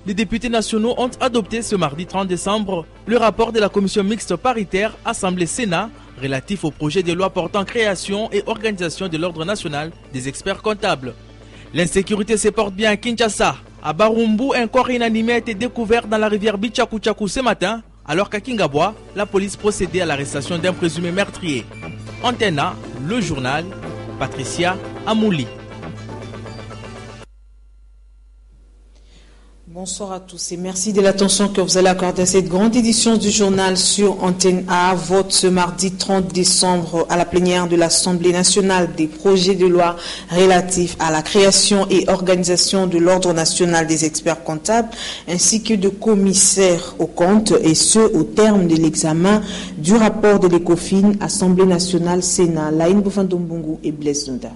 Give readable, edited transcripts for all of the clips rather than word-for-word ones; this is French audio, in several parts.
Les députés nationaux ont adopté ce mardi 30 décembre le rapport de la commission mixte paritaire Assemblée-Sénat relatif au projet de loi portant création et organisation de l'ordre national des experts comptables. L'insécurité se porte bien à Kinshasa. À Barumbu, un corps inanimé a été découvert dans la rivière Bichakuchaku ce matin, alors qu'à Kingabwa, la police procédait à l'arrestation d'un présumé meurtrier. Antena, le journal, Patricia Amouli. Bonsoir à tous et merci de l'attention que vous allez accorder à cette grande édition du journal sur Antenne A. Vote ce mardi 30 décembre à la plénière de l'Assemblée nationale des projets de loi relatifs à la création et organisation de l'ordre national des experts comptables ainsi que de commissaires aux comptes, et ce au terme de l'examen du rapport de l'ECOFIN, Assemblée nationale, Sénat. Laïn Boufandombungu et Blaise Nunda.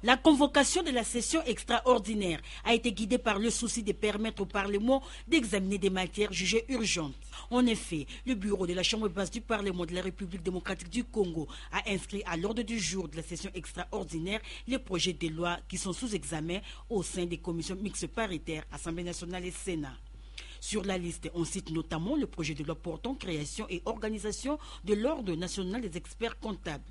La convocation de la session extraordinaire a été guidée par le souci de permettre au Parlement d'examiner des matières jugées urgentes. En effet, le bureau de la Chambre basse du Parlement de la République démocratique du Congo a inscrit à l'ordre du jour de la session extraordinaire les projets de loi qui sont sous examen au sein des commissions mixtes paritaires Assemblée nationale et Sénat. Sur la liste, on cite notamment le projet de loi portant création et organisation de l'ordre national des experts comptables.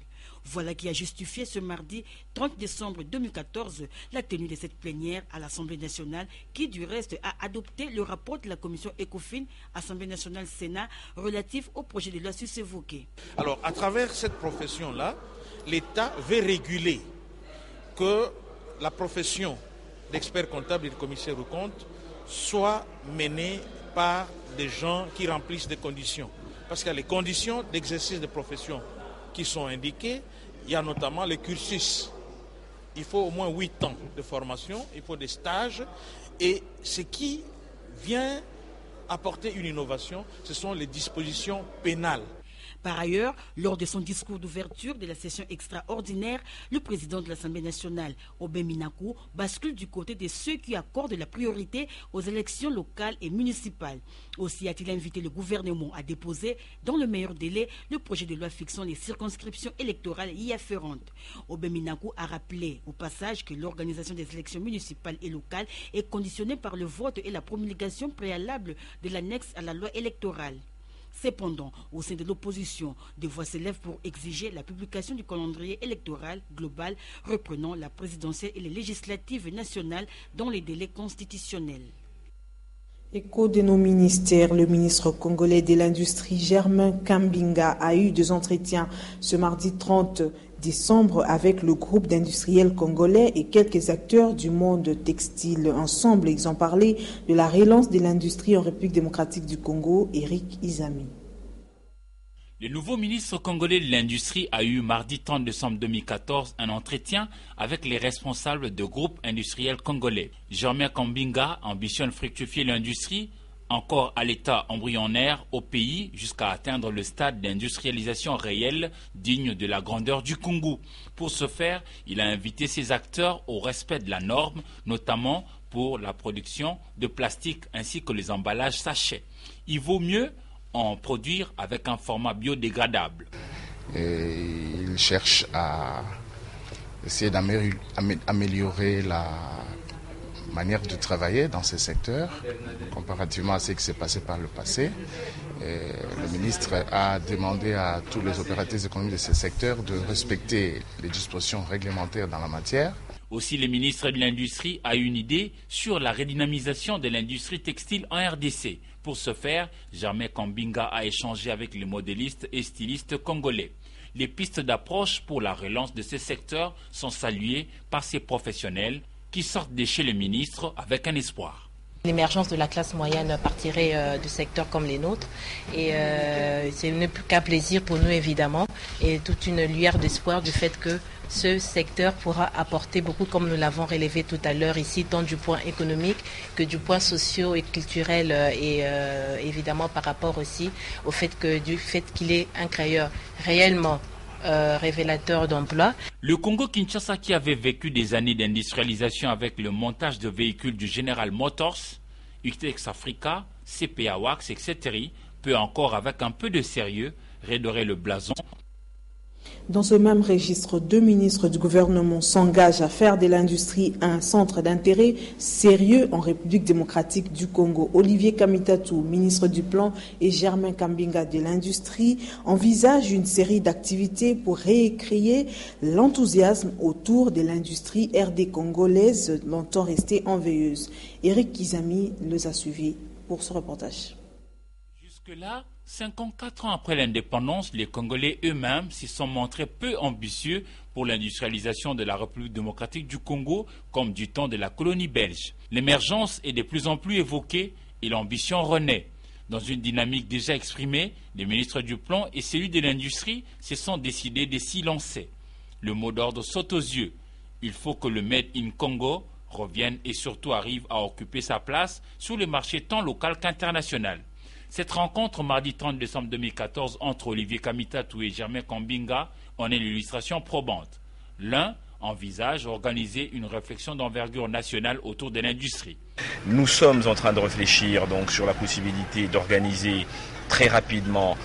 Voilà qui a justifié ce mardi 30 décembre 2014 la tenue de cette plénière à l'Assemblée nationale qui du reste a adopté le rapport de la commission ECOFIN, Assemblée nationale Sénat, relatif au projet de loi sus-évoqué. Alors à travers cette profession-là, l'État veut réguler que la profession d'expert comptable et de commissaire aux comptes soit menée par des gens qui remplissent des conditions. Parce qu'il y a les conditions d'exercice de profession qui sont indiquées. Il y a notamment le cursus. Il faut au moins 8 ans de formation, il faut des stages. Et ce qui vient apporter une innovation, ce sont les dispositions pénales. Par ailleurs, lors de son discours d'ouverture de la session extraordinaire, le président de l'Assemblée nationale, Obé Minakou, bascule du côté de ceux qui accordent la priorité aux élections locales et municipales. Aussi a-t-il invité le gouvernement à déposer, dans le meilleur délai, le projet de loi fixant les circonscriptions électorales y afférentes. Obé Minakou a rappelé au passage que l'organisation des élections municipales et locales est conditionnée par le vote et la promulgation préalable de l'annexe à la loi électorale. Cependant, au sein de l'opposition, des voix s'élèvent pour exiger la publication du calendrier électoral global reprenant la présidentielle et les législatives nationales dans les délais constitutionnels. Écho de nos ministères, le ministre congolais de l'Industrie Germain Kambinga a eu des entretiens ce mardi 30 décembre avec le groupe d'industriels congolais et quelques acteurs du monde textile. Ensemble, ils ont parlé de la relance de l'industrie en République démocratique du Congo. Eric Izami. Le nouveau ministre congolais de l'Industrie a eu mardi 30 décembre 2014 un entretien avec les responsables de groupes industriels congolais. Germain Kambinga ambitionne fructifier l'industrie encore à l'état embryonnaire au pays jusqu'à atteindre le stade d'industrialisation réelle digne de la grandeur du Congo. Pour ce faire, il a invité ses acteurs au respect de la norme, notamment pour la production de plastique ainsi que les emballages sachets. Il vaut mieux en produire avec un format biodégradable. Il cherche à essayer d'améliorer la manière de travailler dans ces secteurs, comparativement à ce qui s'est passé par le passé. Le ministre a demandé à tous les opérateurs économiques de ces secteurs de respecter les dispositions réglementaires dans la matière. Aussi, le ministre de l'Industrie a une idée sur la redynamisation de l'industrie textile en RDC. Pour ce faire, Germain Kambinga a échangé avec les modélistes et stylistes congolais. Les pistes d'approche pour la relance de ces secteurs sont saluées par ces professionnels qui sortent de chez le ministre avec un espoir. L'émergence de la classe moyenne partirait de secteurs comme les nôtres et c'est plus qu'un plaisir pour nous évidemment et toute une lueur d'espoir du fait que ce secteur pourra apporter beaucoup, comme nous l'avons relevé tout à l'heure ici, tant du point économique que du point socio et culturel et évidemment par rapport aussi au fait qu'il est un créateur réellement révélateur d'emploi. Le Congo-Kinshasa, qui avait vécu des années d'industrialisation avec le montage de véhicules du General Motors, Utex Africa, CPA Wax, etc., peut encore avec un peu de sérieux redorer le blason. Dans ce même registre, 2 ministres du gouvernement s'engagent à faire de l'industrie un centre d'intérêt sérieux en République démocratique du Congo. Olivier Kamitatou, ministre du Plan, et Germain Kambinga de l'Industrie envisagent une série d'activités pour réécrire l'enthousiasme autour de l'industrie RD congolaise, longtemps restée en veilleuse. Eric Kizami les a suivis pour ce reportage. Jusque-là, 54 ans après l'indépendance, les Congolais eux-mêmes s'y sont montrés peu ambitieux pour l'industrialisation de la République démocratique du Congo, comme du temps de la colonie belge. L'émergence est de plus en plus évoquée et l'ambition renaît. Dans une dynamique déjà exprimée, les ministres du Plan et celui de l'Industrie se sont décidés de s'y lancer. Le mot d'ordre saute aux yeux. Il faut que le Made in Congo revienne et surtout arrive à occuper sa place sur les marchés tant local qu'international. Cette rencontre mardi 30 décembre 2014 entre Olivier Kamitatou et Germain Kambinga en est l'illustration probante. L'un envisage organiser une réflexion d'envergure nationale autour de l'industrie. Nous sommes en train de réfléchir donc sur la possibilité d'organiser très rapidement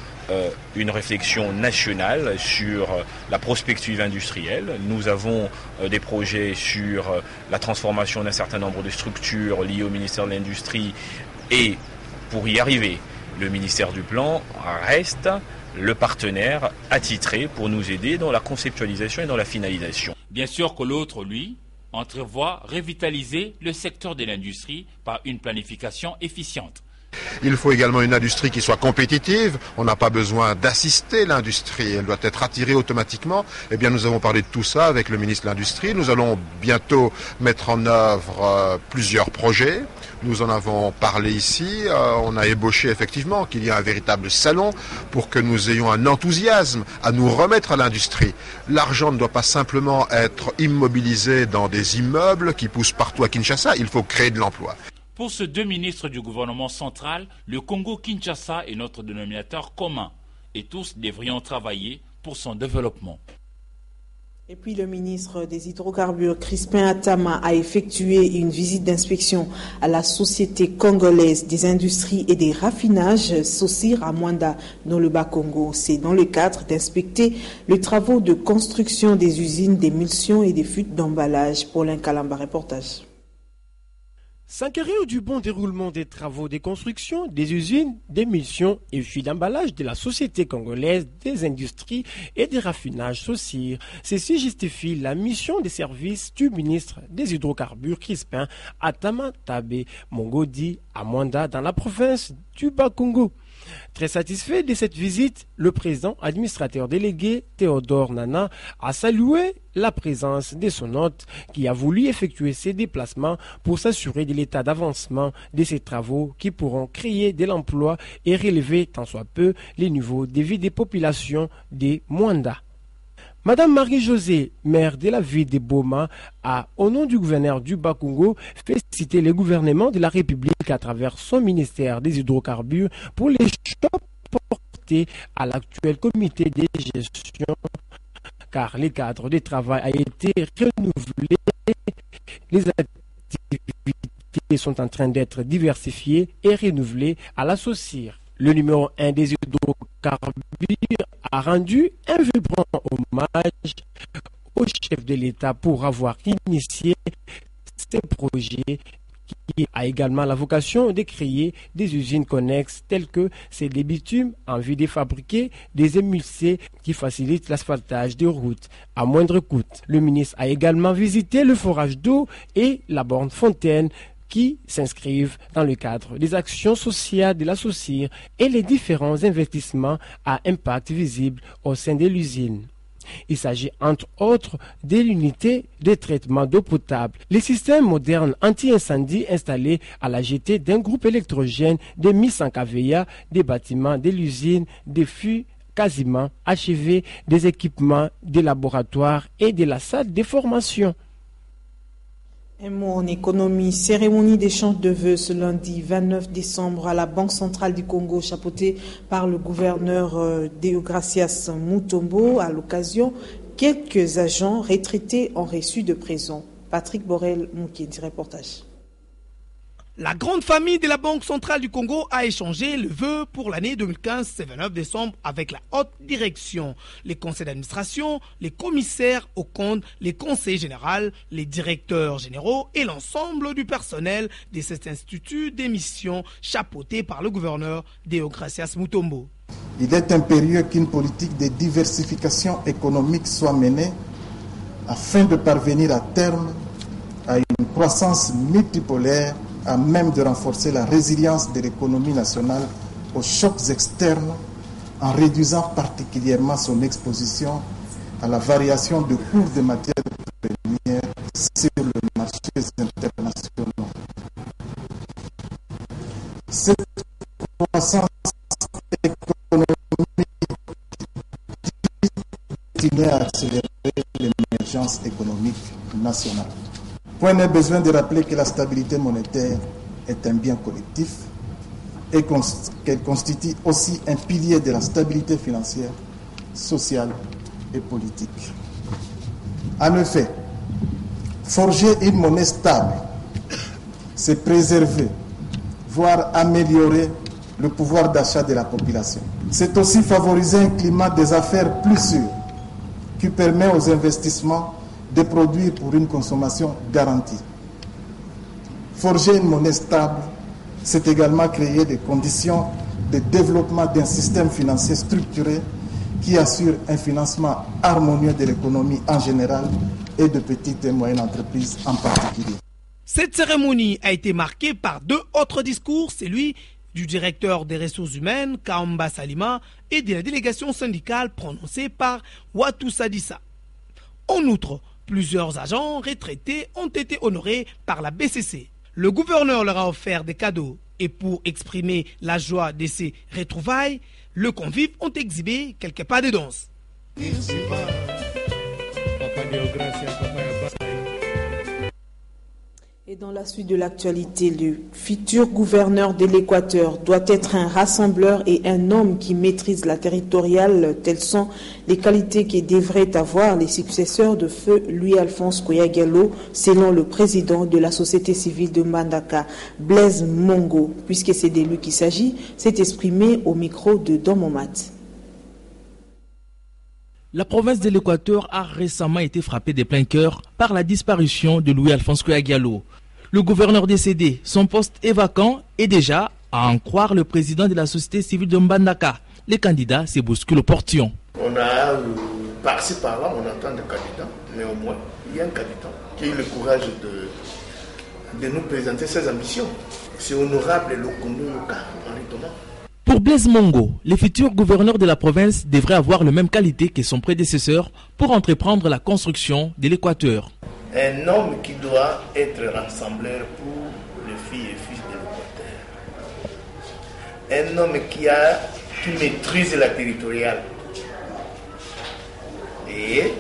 une réflexion nationale sur la prospective industrielle. Nous avons des projets sur la transformation d'un certain nombre de structures liées au ministère de l'Industrie et pour y arriver, le ministère du Plan reste le partenaire attitré pour nous aider dans la conceptualisation et dans la finalisation. Bien sûr que l'autre, lui, entrevoit revitaliser le secteur de l'industrie par une planification efficiente. Il faut également une industrie qui soit compétitive. On n'a pas besoin d'assister l'industrie. Elle doit être attirée automatiquement. Eh bien, nous avons parlé de tout ça avec le ministre de l'Industrie. Nous allons bientôt mettre en œuvre plusieurs projets. Nous en avons parlé ici. On a ébauché effectivement qu'il y a un véritable salon pour que nous ayons un enthousiasme à nous remettre à l'industrie. L'argent ne doit pas simplement être immobilisé dans des immeubles qui poussent partout à Kinshasa. Il faut créer de l'emploi. Pour ces 2 ministres du gouvernement central, le Congo-Kinshasa est notre dénominateur commun et tous devrions travailler pour son développement. Et puis le ministre des Hydrocarbures, Crispin Atama, a effectué une visite d'inspection à la Société congolaise des industries et des raffinages, SOCIR, à Mwanda, dans le Bas-Congo. C'est dans le cadre d'inspecter les travaux de construction des usines d'émulsion et des fûts d'emballage. Paulin Kalamba, reportage. S'enquérir du bon déroulement des travaux de construction des usines d'émulsion et fûts d'emballage de la Société congolaise des industries et des raffinages SOCIR. Ceci justifie la mission des services du ministre des Hydrocarbures Crispin Atama Tabe Mongodi à Mwanda dans la province du Bas-Congo. Très satisfait de cette visite, le président administrateur délégué Théodore Nana a salué la présence de son hôte qui a voulu effectuer ses déplacements pour s'assurer de l'état d'avancement de ces travaux qui pourront créer de l'emploi et relever tant soit peu les niveaux de vie des populations de Mwanda. Madame Marie-Josée, maire de la ville de Boma, a, au nom du gouverneur du Bas-Congo, félicité le gouvernement de la République à travers son ministère des Hydrocarbures pour les choix portés à l'actuel comité de gestion, car les cadres de travail a été renouvelé, les activités sont en train d'être diversifiées et renouvelées à la SOCIR. Le numéro 1 des hydrocarbures a rendu un vibrant hommage au chef de l'État pour avoir initié ces projets qui a également la vocation de créer des usines connexes telles que ces des bitumes en vue de fabriquer des émulsés qui facilitent l'asphaltage des routes à moindre coût. Le ministre a également visité le forage d'eau et la borne fontaine qui s'inscrivent dans le cadre des actions sociales de la SOCIR et les différents investissements à impact visible au sein de l'usine. Il s'agit entre autres de l'unité de traitement d'eau potable, les systèmes modernes anti-incendie installés à la jetée d'un groupe électrogène de 1100 kVA, des bâtiments de l'usine, des fûts quasiment achevés, des équipements des laboratoires et de la salle de formation. Un mot en économie. Cérémonie d'échange de vœux ce lundi 29 décembre à la Banque centrale du Congo, chapeautée par le gouverneur Deogracias Mutombo. À l'occasion, quelques agents retraités ont reçu de présents. Patrick Borel, Moukiendi, reportage. La grande famille de la Banque centrale du Congo a échangé le vœu pour l'année 2015, le 29 décembre, avec la haute direction, les conseils d'administration, les commissaires aux comptes, les conseils généraux, les directeurs généraux et l'ensemble du personnel de cet institut d'émission chapeauté par le gouverneur Deogracias Mutombo. Il est impérieux qu'une politique de diversification économique soit menée afin de parvenir à terme à une croissance multipolaire à même de renforcer la résilience de l'économie nationale aux chocs externes en réduisant particulièrement son exposition à la variation de cours de matières premières sur les marchés internationaux. Cette croissance économique continue à accélérer l'émergence économique nationale. Point n'est besoin de rappeler que la stabilité monétaire est un bien collectif et qu'elle constitue aussi un pilier de la stabilité financière, sociale et politique. En effet, forger une monnaie stable, c'est préserver, voire améliorer le pouvoir d'achat de la population. C'est aussi favoriser un climat des affaires plus sûr qui permet aux investissements de produire pour une consommation garantie. Forger une monnaie stable, c'est également créer des conditions de développement d'un système financier structuré qui assure un financement harmonieux de l'économie en général et de petites et moyennes entreprises en particulier. Cette cérémonie a été marquée par deux autres discours, celui du directeur des ressources humaines, Kaamba Salima, et de la délégation syndicale prononcée par Watu Sadissa. En outre, plusieurs agents retraités ont été honorés par la BCC. Le gouverneur leur a offert des cadeaux et pour exprimer la joie de ces retrouvailles, les convives ont exhibé quelques pas de danse. Et dans la suite de l'actualité, le futur gouverneur de l'Équateur doit être un rassembleur et un homme qui maîtrise la territoriale. Telles sont les qualités que devraient avoir les successeurs de feu Louis-Alphonse Koya-Gallo, selon le président de la société civile de Mbandaka, Blaise Mongo, puisque c'est de lui qu'il s'agit, s'est exprimé au micro de Don Momat. La province de l'Équateur a récemment été frappée de plein cœur par la disparition de Louis-Alphonse Koya-Gallo. Le gouverneur décédé, son poste est vacant et déjà, à en croire le président de la société civile de Mbandaka, les candidats se bousculent au portillon. On a par-ci par-là, on attend des candidats, mais au moins, il y a un candidat qui a eu le courage de nous présenter ses ambitions. C'est honorable le Congo Henri Thomas. Pour Blaise Mongo, le futur gouverneur de la province devrait avoir les mêmes qualités que son prédécesseur pour entreprendre la construction de l'Équateur. Un homme qui doit être rassembleur pour les filles et fils de l'Équateur. Un homme qui maîtrise la territoriale. Et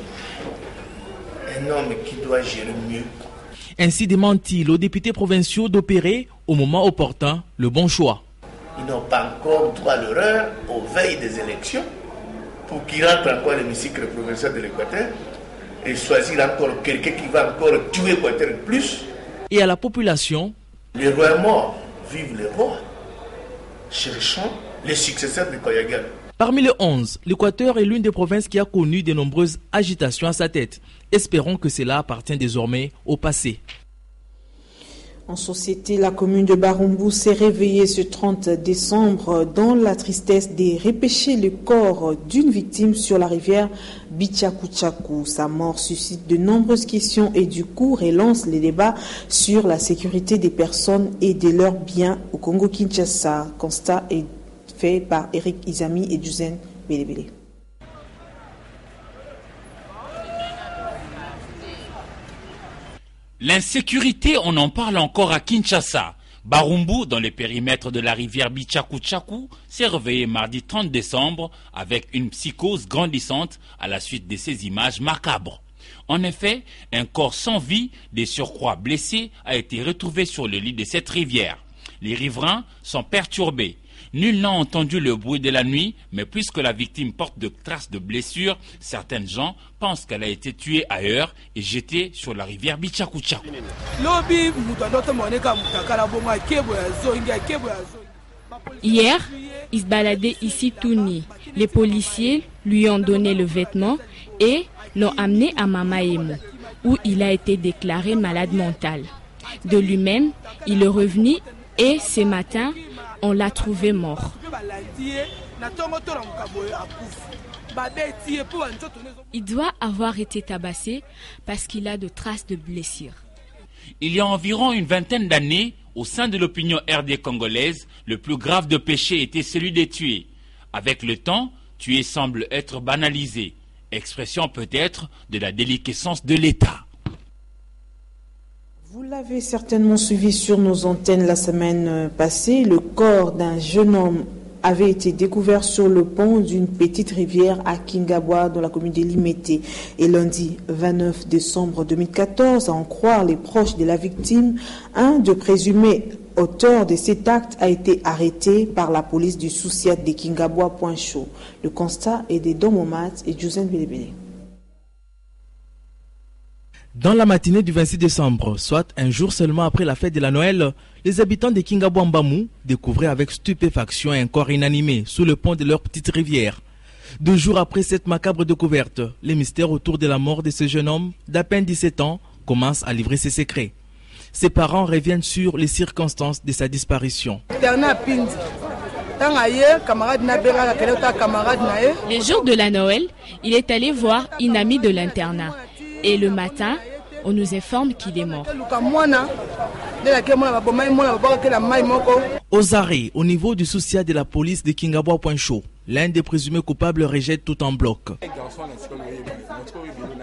un homme qui doit gérer mieux. Ainsi demande-t-il aux députés provinciaux d'opérer, au moment opportun, le bon choix. Ils n'ont pas encore droit à l'erreur aux veilles des élections pour qu'ils rentrent encore à l'hémicycle provincial de l'Équateur et choisir encore quelqu'un qui va encore tuer l'Équateur plus. Et à la population, les rois morts, vive les rois. Cherchons les successeurs de Koya-Gallo. Parmi les 11, l'Équateur est l'une des provinces qui a connu de nombreuses agitations à sa tête. Espérons que cela appartient désormais au passé. En société, la commune de Barumbu s'est réveillée ce 30 décembre dans la tristesse de repêcher le corps d'une victime sur la rivière Bichakuchaku. Sa mort suscite de nombreuses questions et du coup relance les débats sur la sécurité des personnes et de leurs biens au Congo-Kinshasa. Constat est fait par Eric Izami et Juzen Belebele. L'insécurité, on en parle encore à Kinshasa. Barumbu, dans le périmètre de la rivière Bichakuchaku, s'est réveillé mardi 30 décembre avec une psychose grandissante à la suite de ces images macabres. En effet, un corps sans vie, des surcroîts blessés, a été retrouvé sur le lit de cette rivière. Les riverains sont perturbés. Nul n'a entendu le bruit de la nuit, mais puisque la victime porte de traces de blessures, certaines gens pensent qu'elle a été tuée ailleurs et jetée sur la rivière Bichakuchaku. Hier, il se baladait ici tout nu. Les policiers lui ont donné le vêtement et l'ont amené à Mamaemo, où il a été déclaré malade mental. De lui-même, il est revenu et ce matin, on l'a trouvé mort. Il doit avoir été tabassé parce qu'il a de traces de blessures. Il y a environ une vingtaine d'années, au sein de l'opinion RD congolaise, le plus grave de péché était celui de tuer. Avec le temps, tuer semble être banalisé, expression peut-être de la déliquescence de l'État. Vous l'avez certainement suivi sur nos antennes la semaine passée. Le corps d'un jeune homme avait été découvert sur le pont d'une petite rivière à Kingabwa dans la commune de Limete. Et lundi 29 décembre 2014, à en croire les proches de la victime, un de présumés auteurs de cet acte a été arrêté par la police du Souciat de Kingabwa Point Chaud. Le constat est de Domomat et Josène Belebele. Dans la matinée du 26 décembre, soit un jour seulement après la fête de la Noël, les habitants de Kingabwa Mbamou découvraient avec stupéfaction un corps inanimé sous le pont de leur petite rivière. 2 jours après cette macabre découverte, les mystères autour de la mort de ce jeune homme d'à peine 17 ans commencent à livrer ses secrets. Ses parents reviennent sur les circonstances de sa disparition. Le jour de la Noël, il est allé voir une amie de l'internat. Et le matin, on nous informe qu'il est mort. Aux arrêts, au niveau du Souciat de la police de Kingabwa Point Chaud, l'un des présumés coupables rejette tout en bloc.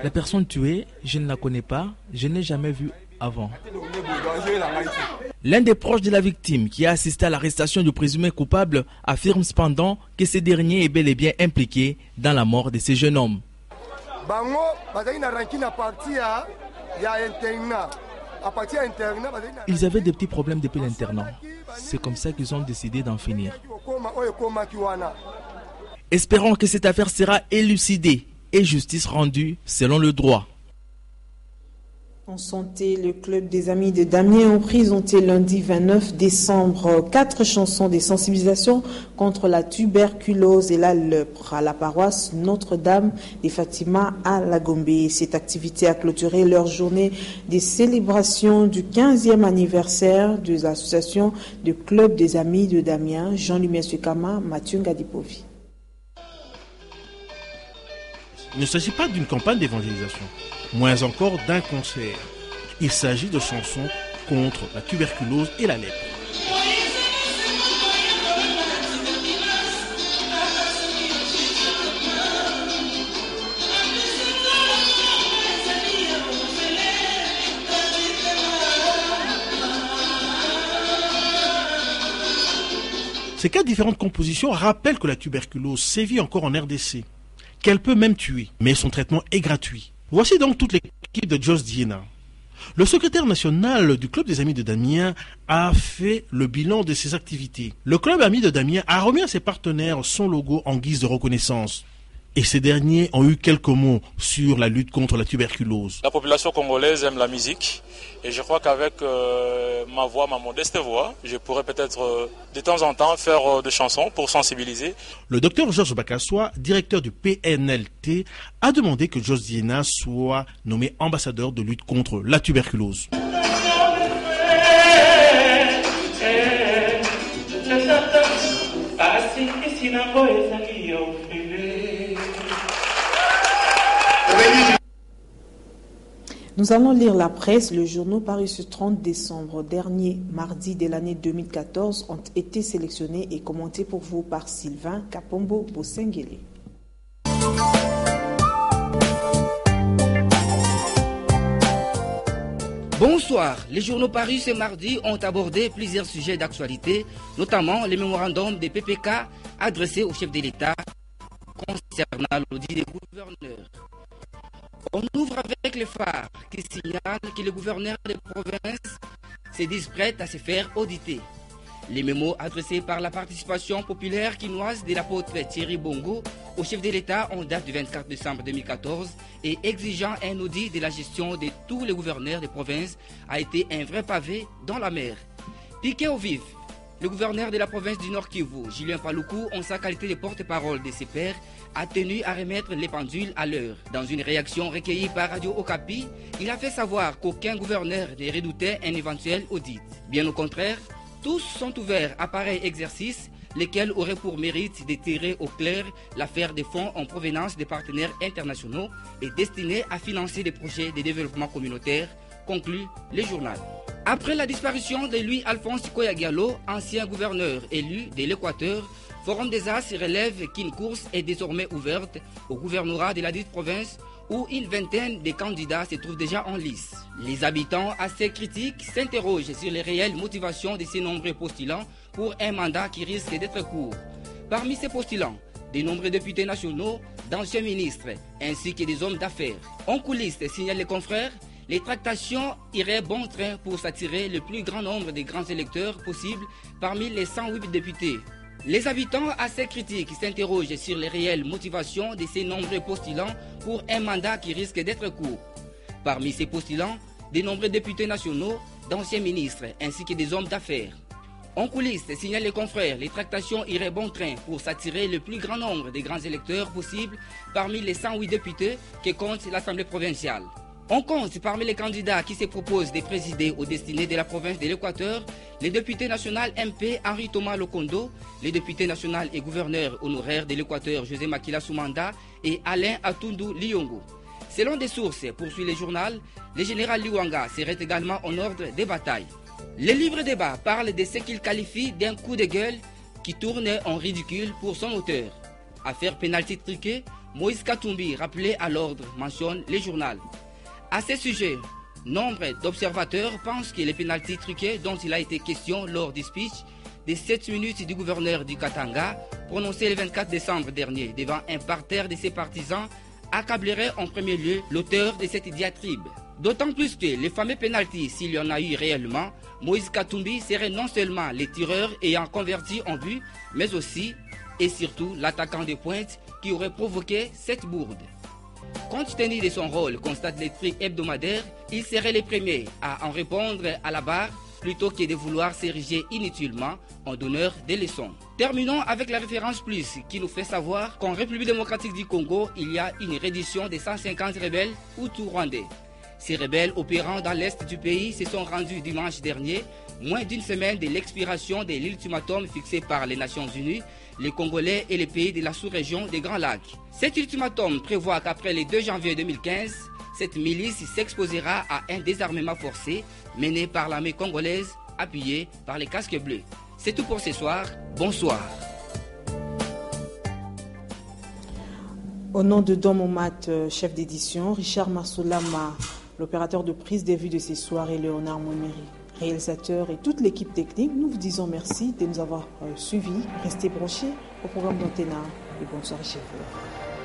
La personne tuée, je ne la connais pas, je ne l'ai jamais vue avant. L'un des proches de la victime qui a assisté à l'arrestation du présumé coupable affirme cependant que ce dernier est bel et bien impliqué dans la mort de ce jeune homme. Ils avaient des petits problèmes depuis l'internat. C'est comme ça qu'ils ont décidé d'en finir. Espérons que cette affaire sera élucidée et justice rendue selon le droit. En santé, le club des amis de Damien ont présenté lundi 29 décembre 4 chansons de sensibilisation contre la tuberculose et la lèpre à la paroisse Notre-Dame de Fatima à Lagombe. Cette activité a clôturé leur journée de célébration du 15e anniversaire de l'association du club des amis de Damien, Jean-Lumière Sukama, Mathieu Ngadipovi. Il ne s'agit pas d'une campagne d'évangélisation, moins encore d'un concert. Il s'agit de chansons contre la tuberculose et la lèpre. Ces 4 différentes compositions rappellent que la tuberculose sévit encore en RDC, qu'elle peut même tuer, mais son traitement est gratuit. Voici donc toute l'équipe de Jos Diena. Le secrétaire national du club des amis de Damien a fait le bilan de ses activités. Le club ami de Damien a remis à ses partenaires son logo en guise de reconnaissance. Et ces derniers ont eu quelques mots sur la lutte contre la tuberculose. La population congolaise aime la musique et je crois qu'avec ma voix, ma modeste voix, je pourrais peut-être de temps en temps faire des chansons pour sensibiliser. Le docteur Georges Bakassoa, directeur du PNLT, a demandé que Jos Diena soit nommé ambassadeur de lutte contre la tuberculose. Nous allons lire la presse. Le journaux paru ce 30 décembre dernier, mardi de l'année 2014, ont été sélectionnés et commentés pour vous par Sylvain Kapombo Bosengele. Bonsoir. Les journaux parus ce mardi ont abordé plusieurs sujets d'actualité, notamment les mémorandums des PPK adressés au chef de l'État concernant l'audit des gouverneurs. On ouvre avec le phare qui signale que les gouverneurs des provinces se disent prêts à se faire auditer. Les mémos adressés par la participation populaire quinoise de l'apôtre Thierry Bongo au chef de l'État en date du 24 décembre 2014 et exigeant un audit de la gestion de tous les gouverneurs des provinces a été un vrai pavé dans la mer. Piqué au vif, le gouverneur de la province du Nord Kivu, Julien Paluku, en sa qualité de porte-parole de ses pairs, a tenu à remettre les pendules à l'heure. Dans une réaction recueillie par Radio Okapi, il a fait savoir qu'aucun gouverneur ne redoutait un éventuel audit. Bien au contraire, tous sont ouverts à pareil exercice, lesquels auraient pour mérite de tirer au clair l'affaire des fonds en provenance des partenaires internationaux et destinés à financer des projets de développement communautaire, conclut le journal. Après la disparition de Louis-Alphonse Koya Diallo, ancien gouverneur élu de l'Équateur, Forum des As relève qu'une course est désormais ouverte au gouvernorat de la dite province où une vingtaine de candidats se trouvent déjà en lice. Les habitants assez critiques s'interrogent sur les réelles motivations de ces nombreux postulants pour un mandat qui risque d'être court. Parmi ces postulants, de nombreux députés nationaux, d'anciens ministres, ainsi que des hommes d'affaires. En coulisses, signalent les confrères, les tractations iraient bon train pour s'attirer le plus grand nombre de grands électeurs possible parmi les 108 députés. Les habitants assez critiques s'interrogent sur les réelles motivations de ces nombreux postulants pour un mandat qui risque d'être court. Parmi ces postulants, de nombreux députés nationaux, d'anciens ministres, ainsi que des hommes d'affaires. En coulisses, signalent les confrères, les tractations iraient bon train pour s'attirer le plus grand nombre de grands électeurs possibles parmi les 108 députés que compte l'Assemblée provinciale. On compte parmi les candidats qui se proposent de présider aux destinées de la province de l'Équateur, les députés national MP Henri Thomas Lokondo, les députés national et gouverneur honoraire de l'Équateur José Makila Soumanda et Alain Atundu Liongo. Selon des sources, poursuit le journal, le général Liwanga serait également en ordre de bataille. Le livre débat parle de ce qu'il qualifie d'un coup de gueule qui tourne en ridicule pour son auteur. Affaire pénalty truquée, Moïse Katumbi rappelé à l'ordre, mentionne le journal. À ce sujet, nombre d'observateurs pensent que les pénaltys truqués dont il a été question lors du speech des 7 minutes du gouverneur du Katanga, prononcé le 24 décembre dernier devant un parterre de ses partisans, accablerait en premier lieu l'auteur de cette diatribe. D'autant plus que les fameux pénaltys, s'il y en a eu réellement, Moïse Katumbi serait non seulement les tireurs ayant converti en but, mais aussi et surtout l'attaquant de pointe qui aurait provoqué cette bourde. Compte tenu de son rôle, constate les trucs hebdomadaires, il serait le premier à en répondre à la barre plutôt que de vouloir s'ériger inutilement en donneur de leçons. Terminons avec la référence plus qui nous fait savoir qu'en République démocratique du Congo, il y a une reddition de 150 rebelles hutus-rwandais. Ces rebelles opérant dans l'est du pays se sont rendus dimanche dernier, moins d'une semaine de l'expiration de l'ultimatum fixé par les Nations Unies, les Congolais et les pays de la sous-région des Grands Lacs. Cet ultimatum prévoit qu'après le 2 janvier 2015, cette milice s'exposera à un désarmement forcé mené par l'armée congolaise appuyée par les casques bleus. C'est tout pour ce soir. Bonsoir. Au nom de Dom Omat, chef d'édition, Richard Massoulama, l'opérateur de prise de vue de ce soir, et Léonard Moneri, réalisateur, et toute l'équipe technique, nous vous disons merci de nous avoir suivis. Restez branchés au programme d'Antena et bonsoir chez vous.